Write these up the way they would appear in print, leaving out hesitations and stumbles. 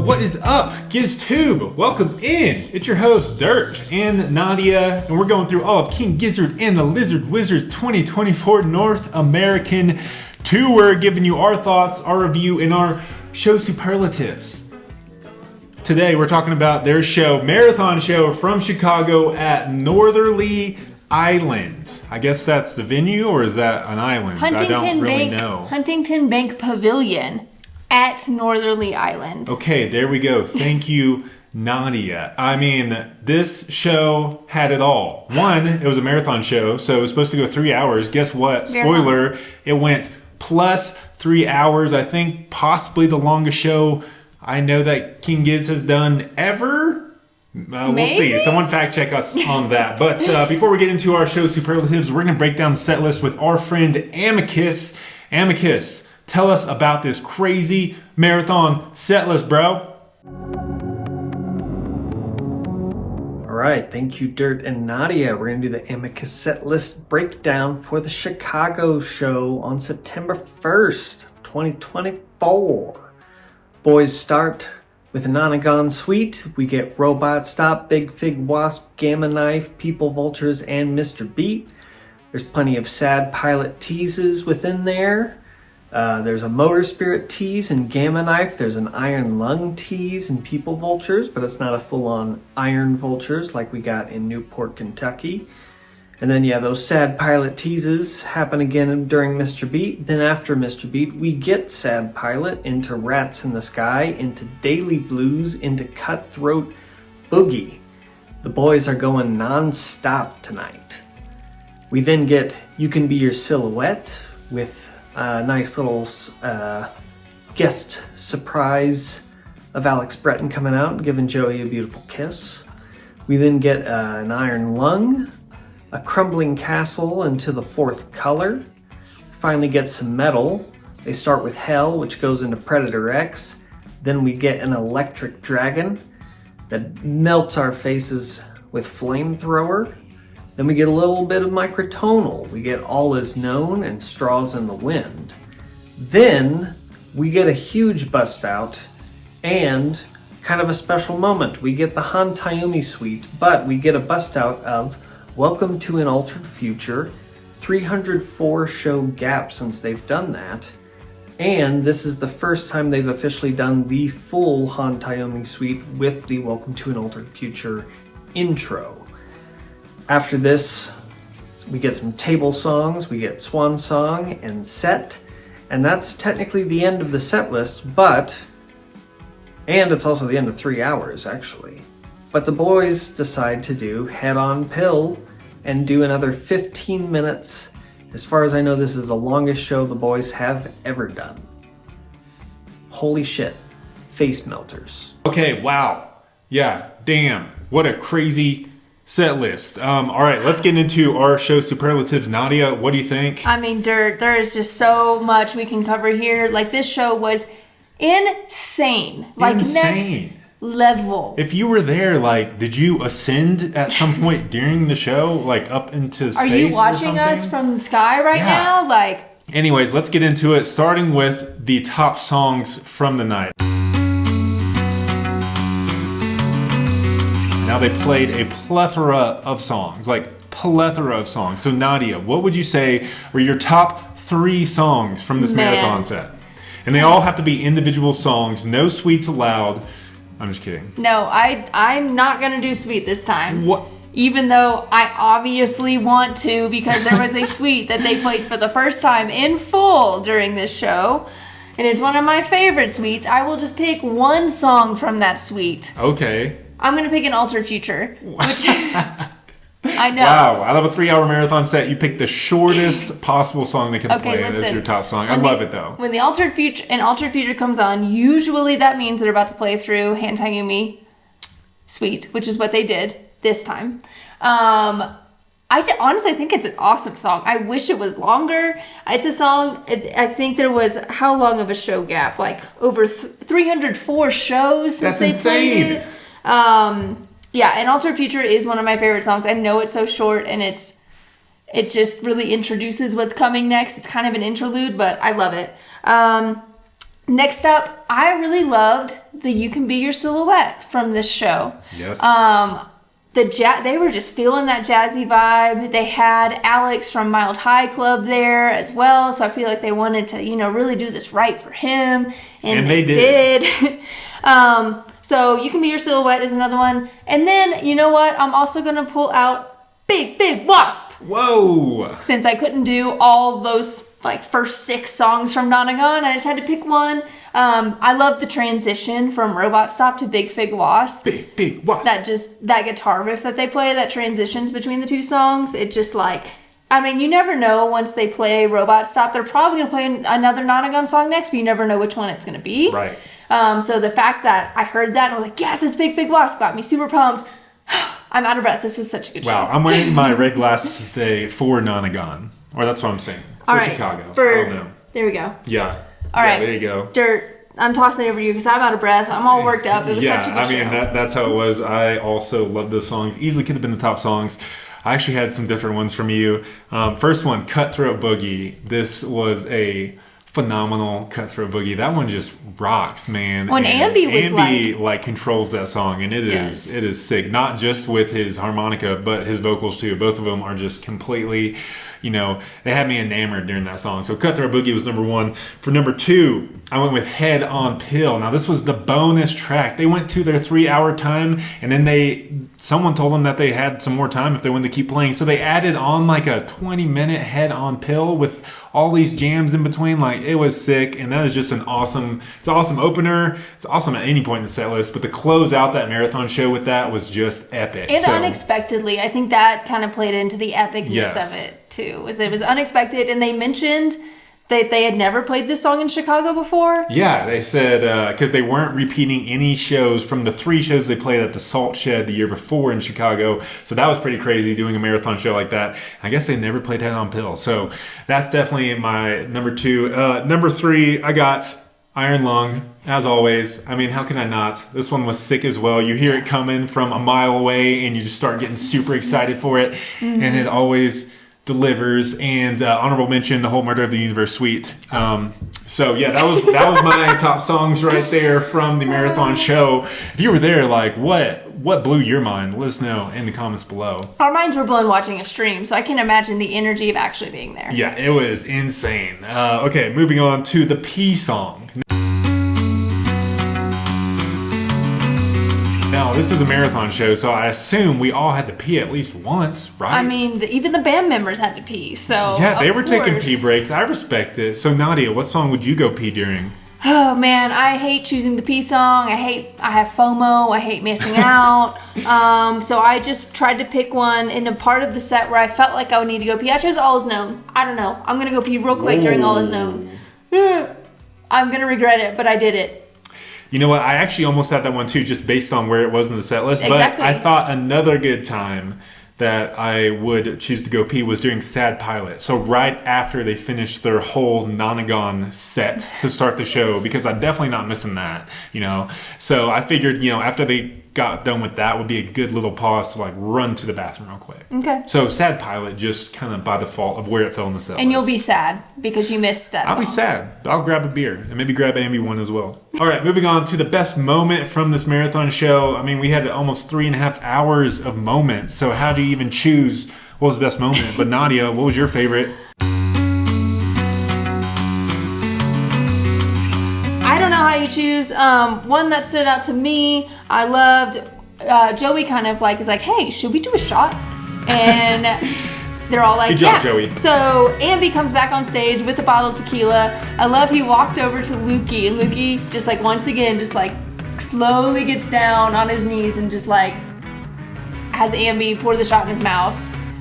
what is up, GizTube? Welcome in. It's your host, Dirt and Nadia, and we're going through all of King Gizzard and the Lizard Wizard 2024 North American Tour, giving you our thoughts, our review, and our show superlatives. Today, we're talking about their marathon show from Chicago at Northerly Island. I guess that's the venue, or is that an island? I don't really know. Huntington Bank Pavilion at Northerly Island. Okay, there we go. Thank you, Nadia. I mean, this show had it all. One, it was a marathon show, so it was supposed to go 3 hours. Guess what? Spoiler, it went plus 3 hours. I think possibly the longest show I know that King Giz has done ever. We'll see. Someone fact check us on that. But before we get into our show superlatives, we're going to break down the set list with our friend Amicus. Amicus, tell us about this crazy marathon set list, bro. All right, thank you, Dirt and Nadia. We're going to do the Amicus set list breakdown for the Chicago show on September 1st, 2024. Boys start with an Nonagon suite. We get Robot Stop, Big Fig Wasp, Gamma Knife, People Vultures, and Mr. Beat. There's plenty of Sad Pilot teases within there. There's a Motor Spirit tease in Gamma Knife. There's an Iron Lung tease in People Vultures, but it's not a full-on Iron Vultures like we got in Newport, Kentucky. And then, those Sad Pilot teases happen again during Mr. Beat. Then after Mr. Beat, we get Sad Pilot into Rats in the Sky, into Daily Blues, into Cutthroat Boogie. The boys are going non-stop tonight. We then get You Can Be Your Silhouette with a nice little guest surprise of Alex Breton coming out and giving Joey a beautiful kiss. We then get an Iron Lung, a Crumbling Castle into the Fourth Color. Finally get some metal. They start with Hell, which goes into Predator X. Then we get an Electric Dragon that melts our faces with Flamethrower. Then we get a little bit of microtonal. We get All Is Known and Straws in the Wind. Then we get a huge bust out and kind of a special moment. We get the Hantayumi suite, but we get a bust out of Welcome to an Altered Future, 304 show gap since they've done that. And this is the first time they've officially done the full Hantayumi suite with the Welcome to an Altered Future intro. After this, we get some table songs, we get Swan Song and Set, and that's technically the end of the set list, and it's also the end of 3 hours, actually. But the boys decide to do Head on Pill and do another 15 minutes. As far as I know, this is the longest show the boys have ever done. Holy shit, face melters. Okay, wow. Yeah, damn. What a crazy set list. All right, let's get into our show superlatives. Nadia, what do you think? I mean, Dirt, there is just so much we can cover here. Like, this show was insane. Next level. If you were there, did you ascend at some point during the show, up into space? Are you watching us from sky right now? Anyways, let's get into it, starting with the top songs from the night. Now, they played a plethora of songs. So, Nadia, what would you say were your top 3 songs from this marathon set? And they all have to be individual songs, no suites allowed. I'm just kidding. No, I'm not going to do suite this time. What? Even though I obviously want to, because there was a suite that they played for the first time in full during this show. And it's one of my favorite suites. I will just pick one song from that suite. Okay. I'm going to pick an Altered Future, which is... I know. Wow, out of a 3-hour marathon set, you picked the shortest possible song they could play as your top song. I love it, though. When the Altered Future comes on, usually that means they're about to play through Hantayumi Suite, which is what they did this time. I honestly think it's an awesome song. I wish it was longer. It's a song, I think there was, how long of a show gap? Over 304 shows since they played it. And Altered Future is one of my favorite songs. I know it's so short and it just really introduces what's coming next. It's kind of an interlude, but I love it. Next up, I really loved the You Can Be Your Silhouette from this show. Yes. They were just feeling that jazzy vibe. They had Alex from Mild High Club there as well, so I feel like they wanted to, really do this right for him, and they did. So You Can Be Your Silhouette is another one. And then, you know what? I'm also going to pull out Big, Big Wasp. Whoa! Since I couldn't do all those first 6 songs from Donegal, I just had to pick one. I love the transition from Robot Stop to Big Fig Wasp. Big, Big Wasp. That guitar riff that they play, that transitions between the 2 songs, it just you never know once they play Robot Stop. They're probably going to play another Donegal song next, but you never know which one it's going to be. Right. So the fact that I heard that and I was like, yes, it's Big Fig Wasp, got me super pumped. I'm out of breath. This was such a good show. Wow, I'm wearing my red glasses today for Nonagon. Or that's what I'm saying. For Chicago. I don't know. There we go. Yeah. All right. There you go. Dirt, I'm tossing it over to you because I'm out of breath. I'm all worked up. It was such a good show. That's how it was. I also love those songs. Easily could have been the top songs. I actually had some different ones from you. First one, Cutthroat Boogie. This was a phenomenal Cutthroat Boogie. That one just rocks, man. When Andy controls that song, and it is sick. Not just with his harmonica, but his vocals too. Both of them are just completely, they had me enamored during that song. So Cutthroat Boogie was number 1. For number 2, I went with Head on Pill. Now this was the bonus track. They went to their 3-hour time, and then someone told them that they had some more time if they wanted to keep playing. So they added on a 20-minute Head on Pill with all these jams in between. It was sick, and that is just it's an awesome opener. It's awesome at any point in the set list, but to close out that marathon show with that was just epic. And unexpectedly, I think that kind of played into the epicness of it too. It was unexpected, and they mentioned that they had never played this song in Chicago before. Yeah, they said because they weren't repeating any shows from the 3 shows they played at the Salt Shed the year before in Chicago. So that was pretty crazy doing a marathon show like that. I guess they never played Head on Pill. So that's definitely my number 2. Number 3, I got Iron Lung, as always. How can I not? This one was sick as well. You hear it coming from a mile away and you just start getting super excited for it. Mm-hmm. And it always delivers. And honorable mention, the whole Murder of the Universe suite. So yeah, that was my top songs right there from the marathon show. If you were there, what blew your mind? Let us know in the comments below. Our minds were blown watching a stream, so I can imagine the energy of actually being there. Yeah, it was insane. Okay, moving on to the P song. Now, this is a marathon show, so I assume we all had to pee at least once, right? Even the band members had to pee, so yeah, they were taking pee breaks. I respect it. So, Nadia, what song would you go pee during? Oh, man, I hate choosing the pee song. I have FOMO. I hate missing out. So I just tried to pick one in a part of the set where I felt like I would need to go pee. I chose All Is Known. I don't know. I'm going to go pee real quick during All Is Known. I'm going to regret it, but I did it. You know what? I actually almost had that one too, just based on where it was in the set list. Exactly. But I thought another good time that I would choose to go pee was during Sad Pilot. So right after they finished their whole Nonagon set to start the show, because I'm definitely not missing that, So I figured, after they got done with that would be a good little pause to run to the bathroom real quick. Okay. So Sad Pilot just kind of by default of where it fell in the set And list. you'll be sad because you missed that I'll be sad. I'll grab a beer and maybe grab Ambi one as well. All right, moving on to the best moment from this marathon show. We had almost 3.5 hours of moments. So how do you even choose what was the best moment? But Nadia, what was your favorite? I don't know how you choose. One that stood out to me, I loved Joey kind of is like, hey, should we do a shot? And they're all like, good job, yeah. Joey. So Ambi comes back on stage with a bottle of tequila. I love he walked over to Lukey, and Lukey just once again just slowly gets down on his knees and just has Ambi pour the shot in his mouth.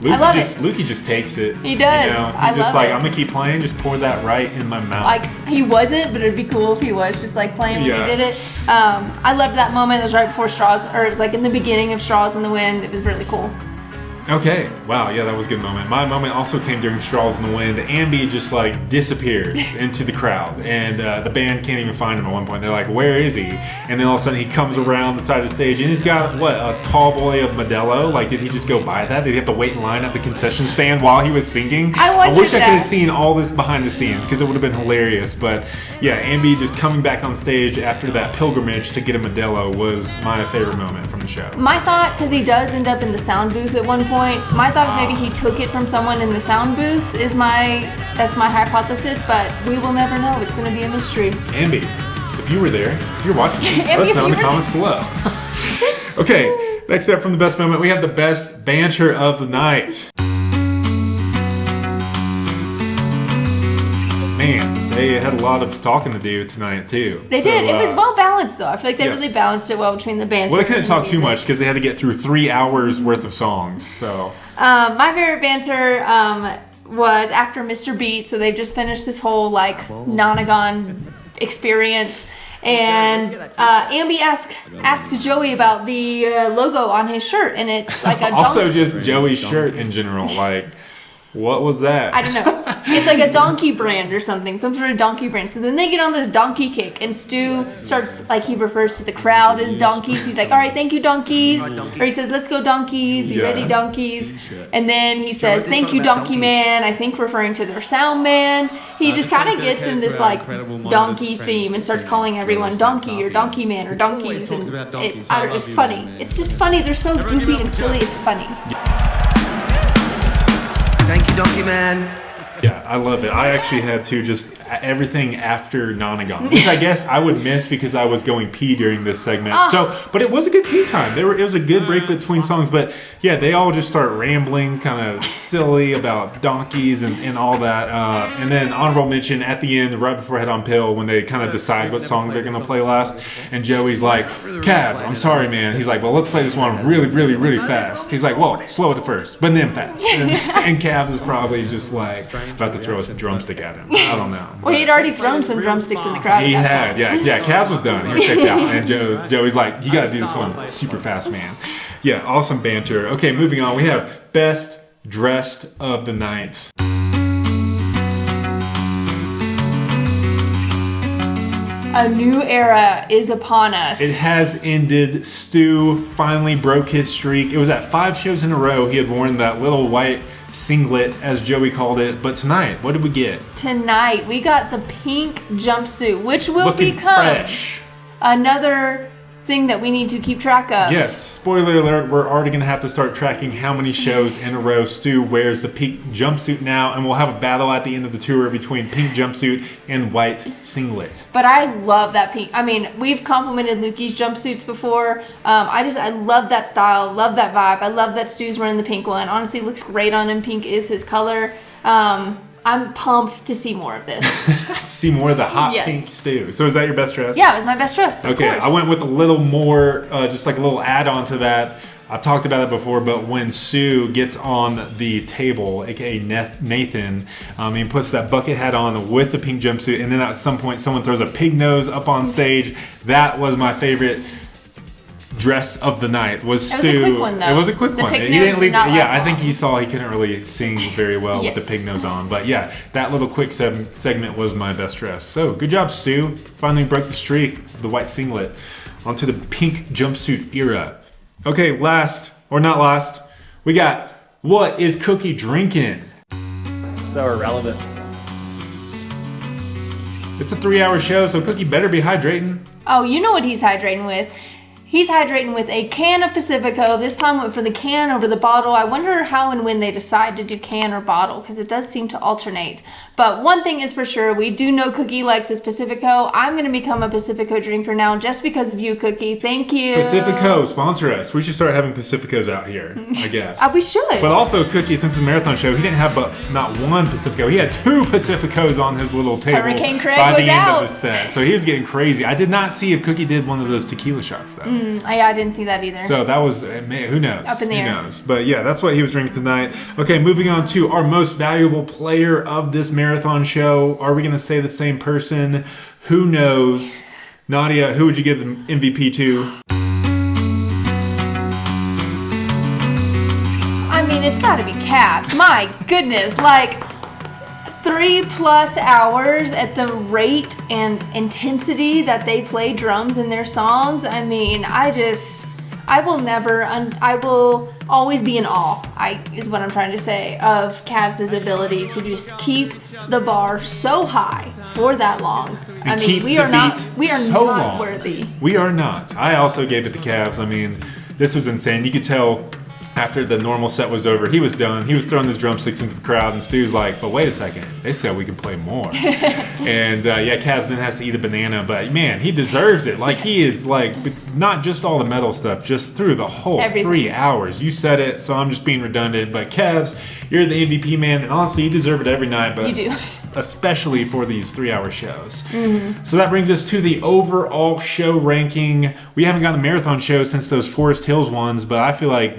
I love it. Lukey just takes it. He does. He's just I'm going to keep playing, just pour that right in my mouth. He wasn't, but it'd be cool if he was just playing when he did it. I loved that moment. It was right before Straws, or it was in the beginning of Straws in the Wind. It was really cool. Okay, wow, yeah, that was a good moment. My moment also came during Straws in the Wind. Ambi just like disappeared into the crowd, and the band can't even find him at one point. They're like, where is he? And then all of a sudden he comes around the side of the stage, and he's got, what, a tall boy of Modelo? Like, did he just go buy that? Did he have to wait in line at the concession stand while he was singing? I wish I that. could have seen all this behind the scenes, because it would have been hilarious. But yeah, Ambi just coming back on stage after that pilgrimage to get a Modelo was my favorite moment from the show. My thought, because he does end up in the sound booth at one point, my thought is maybe he took it from someone in the sound booth. That's my hypothesis, but we will never know. It's going to be a mystery. Ambi, if you were there, if you're watching, let us know in the comments below. Okay, next up from the best moment, we have the best banter of the night. Man, they had a lot of talking to do tonight too. They did. It was well balanced though. I feel like they really balanced it well between the bands. Well, they couldn't talk too much because they had to get through 3 hours worth of songs. So my favorite banter was after Mr. Beat. So they've just finished this whole like Nonagon experience. And Ambi asked Joey about the logo on his shirt, and it's like a also just Joey's shirt in general. Like, what was that? I don't know. It's like a donkey brand or something, some sort of donkey brand. So then they get on this donkey kick, and Stu starts, like, he refers to the crowd as donkeys. He's like, all right, thank you, donkeys. Or he says, let's go, donkeys. You ready, donkeys? And then he says, thank you, donkey man. I think referring to their sound man. He just kind of gets in this, like, donkey theme and starts calling everyone donkey or donkey man or donkeys. And it's funny. It's just funny. They're so goofy and silly. It's funny. Thank you, Donkey Man. Yeah, I love it. I actually had to just everything after Nonagon, which I guess I would miss because I was going pee during this segment. But it was a good pee time. It was a good break between songs. But yeah, they all just start rambling, kind of silly about donkeys and all that. And then honorable mention at the end, right before Head on Pill, when they kind of decide what song they're going to play last. And Joey's like, Cav, I'm sorry, man. He's like, well, let's play this one really, really, really fast. He's like, well, slow at the first, but then fast. And Cav is probably just like about to throw a drumstick at him. I don't know. Well, he'd already thrown some drumsticks in the crowd. He had, yeah. Cavs was done. He was checked out. And Joey's like, you got to do this one super fast, man. Yeah, awesome banter. Okay, moving on. We have best dressed of the night. A new era is upon us. It has ended. Stu finally broke his streak. It was at 5 shows in a row he had worn that little white singlet, as Joey called it. But tonight, what did we get? Tonight, we got the pink jumpsuit, which will Looking become fresh. Another thing that we need to keep track of. Yes, spoiler alert, we're already going to have to start tracking how many shows in a row Stu wears the pink jumpsuit now, and we'll have a battle at the end of the tour between pink jumpsuit and white singlet. But I love that pink. I mean, we've complimented Lukey's jumpsuits before. I love that style, love that vibe. I love that Stu's wearing the pink one. Honestly, it looks great on him. Pink is his color. I'm pumped to see more of this. See more of the hot pink Stu. So is that your best dress? Yeah, it was my best dress. Of course. I went with a little more, just like a little add-on to that. I've talked about it before, but when Sue gets on the table, aka Nathan, he puts that bucket hat on with the pink jumpsuit, and then at some point someone throws a pig nose up on stage. That was my favorite dress of the night. Was Stu. It was a quick one, though. It was a quick one. He didn't leave. I think he saw he couldn't really sing very well with the pig nose on. But yeah, that little quick segment was my best dress. So good job, Stu. Finally broke the streak of the white singlet onto the pink jumpsuit era. Okay, last or not last, we got what is Cookie drinking? So irrelevant. It's a 3-hour show, so Cookie better be hydrating. Oh, you know what he's hydrating with. He's hydrating with a can of Pacifico. This time went for the can over the bottle. I wonder how and when they decide to do can or bottle, because it does seem to alternate. But one thing is for sure, we do know Cookie likes his Pacifico. I'm going to become a Pacifico drinker now just because of you, Cookie. Thank you. Pacifico, sponsor us. We should start having Pacificos out here, I guess. We should. But also, Cookie, since it's a marathon show, he didn't have but not one Pacifico. He had 2 Pacificos on his little table Hurricane Craig by the was end out. of the set. So he was getting crazy. I did not see if Cookie did one of those tequila shots, though. I didn't see that either. So that was, who knows? Up in the air. Who knows? But yeah, that's what he was drinking tonight. Okay, moving on to our most valuable player of this marathon show. Are we going to say the same person? Who knows? Nadia, who would you give the MVP to? I mean, Cabs. My goodness, like 3+ hours at the rate and intensity that they play drums in their songs. I mean, I will always be in awe, is what I'm trying to say, of Cavs' ability to just keep the bar so high for that long. I mean, we are not worthy. We are not. I also gave it the Cavs. I mean, this was insane. You could tell after the normal set was over, he was done. He was throwing his drumsticks into the crowd, and Stu's like, but wait a second. They said we can play more. And, Cavs then has to eat a banana, but, man, he deserves it. Like, he is, like, not just all the metal stuff, just through the whole Everything. 3 hours. You said it, so I'm just being redundant. But, Cavs, you're the MVP, man, and honestly, you deserve it every night. But You do. Especially for these 3-hour shows. Mm-hmm. So that brings us to the overall show ranking. We haven't gotten a marathon show since those Forest Hills ones, but I feel like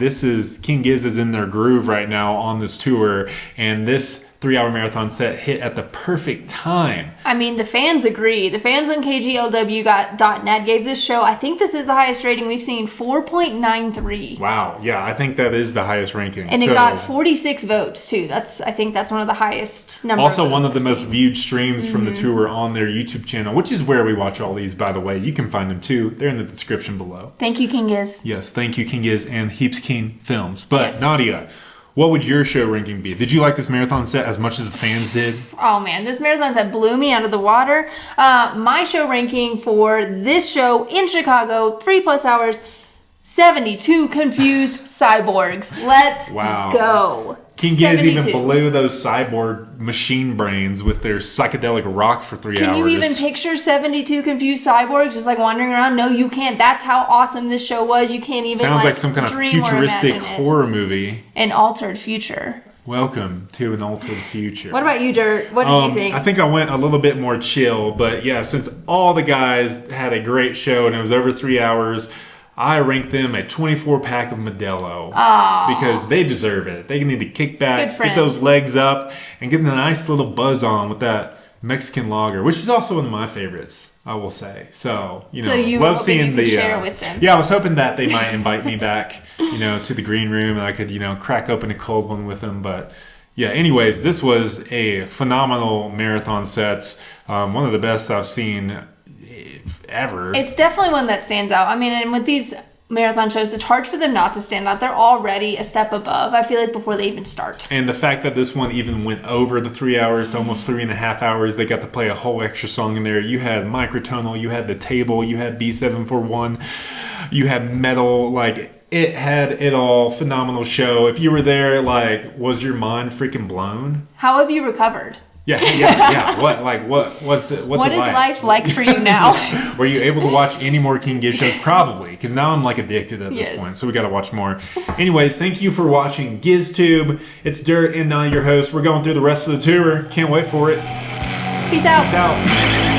King Giz is in their groove right now on this tour, and this 3-hour marathon set hit at the perfect time. I mean, the fans agree. The fans on KGLW.net gave this show, I think this is the highest rating we've seen, 4.93. Wow, yeah, I think that is the highest ranking. And it got 46 votes, too. I think that's one of the highest numbers. Also, one of the most viewed streams from the tour on their YouTube channel, which is where we watch all these, by the way. You can find them, too. They're in the description below. Thank you, King Giz. Yes, thank you, King Giz and Heaps King Films. But, Yes. Nadia, what would your show ranking be? Did you like this marathon set as much as the fans did? Oh man, this marathon set blew me out of the water. My show ranking for this show in Chicago, 3+ hours, 72 confused cyborgs. Let's go. King Giz 72. even blew those cyborg machine brains with their psychedelic rock for 3 hours. Can you even picture 72 confused cyborgs just like wandering around? No, you can't. That's how awesome this show was. You can't even Sounds like some kind of dream or futuristic imagine it. horror movie. An altered future. Welcome to an altered future. What about you, Dirt? What did you think? I think I went a little bit more chill, but yeah, since all the guys had a great show and it was over 3 hours, I ranked them a 24-pack of Modelo because they deserve it. They need to kick back, get those legs up, and get a nice little buzz on with that Mexican lager, which is also one of my favorites, I will say. So, love seeing the. Share with them. Yeah, I was hoping that they might invite me back, to the green room, and I could, crack open a cold one with them. But yeah, anyways, this was a phenomenal marathon set. One of the best I've seen ever. It's definitely one that stands out. I mean, and with these marathon shows, it's hard for them not to stand out. They're already a step above, I feel like, before they even start. And the fact that this one even went over the 3 hours to almost 3.5 hours, they got to play a whole extra song in there. You had microtonal, you had the table, you had B741, you had metal, like it had it all. Phenomenal show. If you were there, like, was your mind freaking blown? How have you recovered? Yeah. What's it What is like? life like for you now? Were you able to watch any more King Giz shows? Probably, because now I'm like addicted at this point, so we got to watch more. Anyways, thank you for watching GizTube. It's Dirt and Nadia, your host. We're going through the rest of the tour. Can't wait for it. Peace out. Peace out.